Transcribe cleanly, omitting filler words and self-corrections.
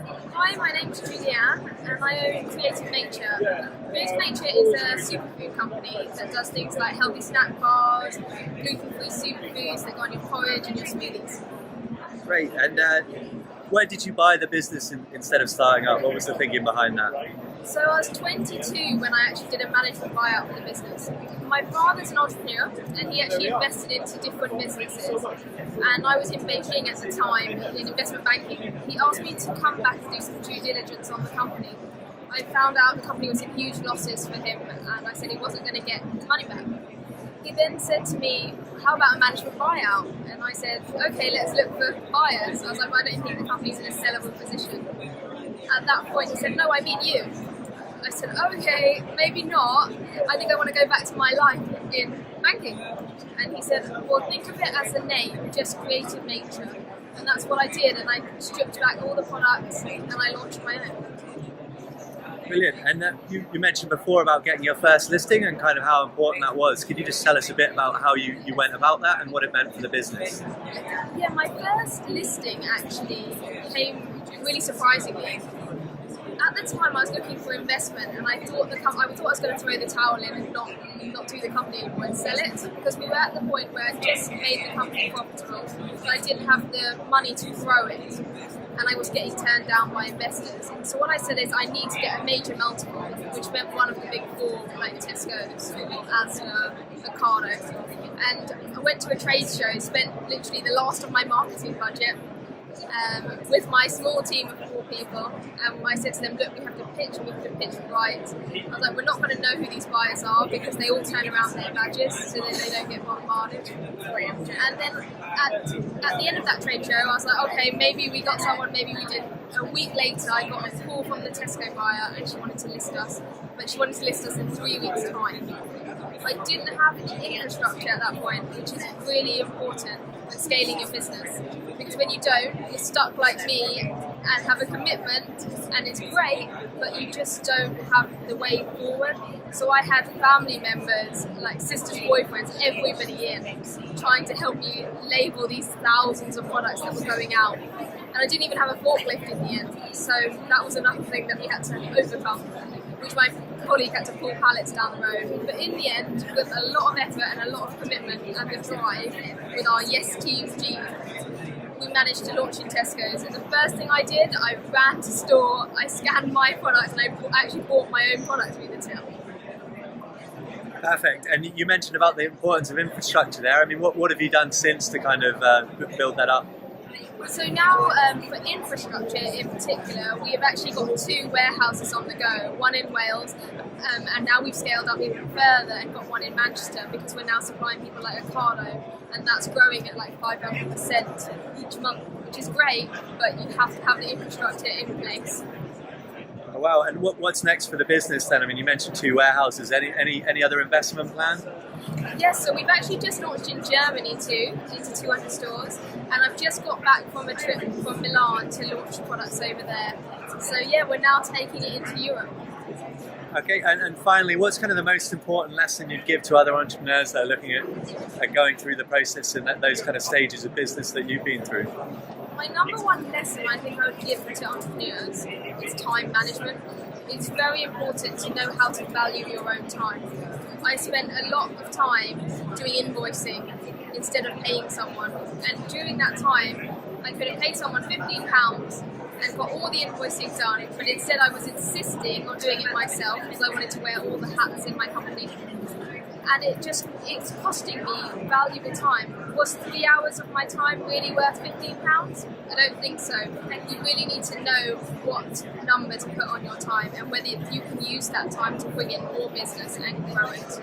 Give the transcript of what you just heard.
Hi, my name's Julianne and I own Creative Nature. Creative Nature is a superfood company that does things like healthy snack bars, gluten-free superfoods that go on your porridge and your smoothies. Great. And where did you buy the business instead of starting up? What was the thinking behind that? So I was 22 when I actually did a management buyout for the business. My father's an entrepreneur and he actually invested into different businesses. And I was in Beijing at the time in investment banking. He asked me to come back and do some due diligence on the company. I found out the company was in huge losses for him and I said he wasn't going to get his money back. He then said to me, how about a management buyout? And I said, okay, let's look for buyers. I was like, I don't think the company's in a sellable position. At that point he said, no, I mean you. I said, okay, maybe not. I think I want to go back to my life in banking. And he said, well, think of it as a name, just Creative Nature. And that's what I did, and I stripped back all the products and I launched my own. Brilliant. And you mentioned before about getting your first listing and kind of how important that was. Could you just tell us a bit about how you went about that and what it meant for the business? Yeah, my first listing actually came really surprisingly. At the time, I was looking for investment, and I thought I was going to throw the towel in and not do the company anymore and sell it, because we were at the point where I just made the company profitable, but I didn't have the money to grow it, and I was getting turned down by investors. So what I said is, I need to get a major multiple, which meant one of the big four, like Tesco's, Asda, Ocado, and I went to a trade show, spent literally the last of my marketing budget. With my small team of 4 people, and I said to them, look, we have to pitch right. I was like, we're not going to know who these buyers are because they all turn around their badges so that they don't get bombarded. And then at the end of that trade show, I was like, okay, maybe we got someone, maybe we didn't. A week later, I got a call from the Tesco buyer and she wanted to list us, but she wanted to list us in 3 weeks' time. I didn't have any infrastructure at that point, which is really important when scaling your business. Because when you don't, you're stuck like me and have a commitment, and it's great, but you just don't have the way forward. So I had family members, like sisters, boyfriends, everybody in, trying to help me label these thousands of products that were going out. And I didn't even have a forklift in the end. So that was another thing that we had to overcome, which my colleague had to pull pallets down the road. But in the end, with a lot of effort and a lot of commitment and the drive, with our Yes Team gene, we managed to launch in Tesco's. And the first thing I did, I ran to store, I scanned my products, and I actually bought my own product through the till. Perfect. And you mentioned about the importance of infrastructure there. I mean, what have you done since to kind of build that up? So now, for infrastructure in particular, we have actually got 2 warehouses on the go, one in Wales, and now we've scaled up even further and got one in Manchester, because we're now supplying people like Ocado, and that's growing at like 500% each month, which is great, but you have to have the infrastructure in place. Oh, wow. And what's next for the business then? I mean, you mentioned 2 warehouses. Any other investment plan? Yes, so we've actually just launched in Germany too, into 200 stores, and I've just got back from a trip from Milan to launch products over there. So yeah, we're now taking it into Europe. Okay, and finally, what's kind of the most important lesson you'd give to other entrepreneurs that are looking at going through the process and those kind of stages of business that you've been through? My number one lesson I think I would give to entrepreneurs is time management. It's very important to know how to value your own time. I spent a lot of time doing invoicing instead of paying someone, and during that time I could have paid someone £15 and got all the invoicing done, but instead I was insisting on doing it myself because I wanted to wear all the hats in my company. And it's costing me valuable time. Was 3 hours of my time really worth £15? I don't think so. You really need to know what number to put on your time and whether you can use that time to bring in more business and grow it.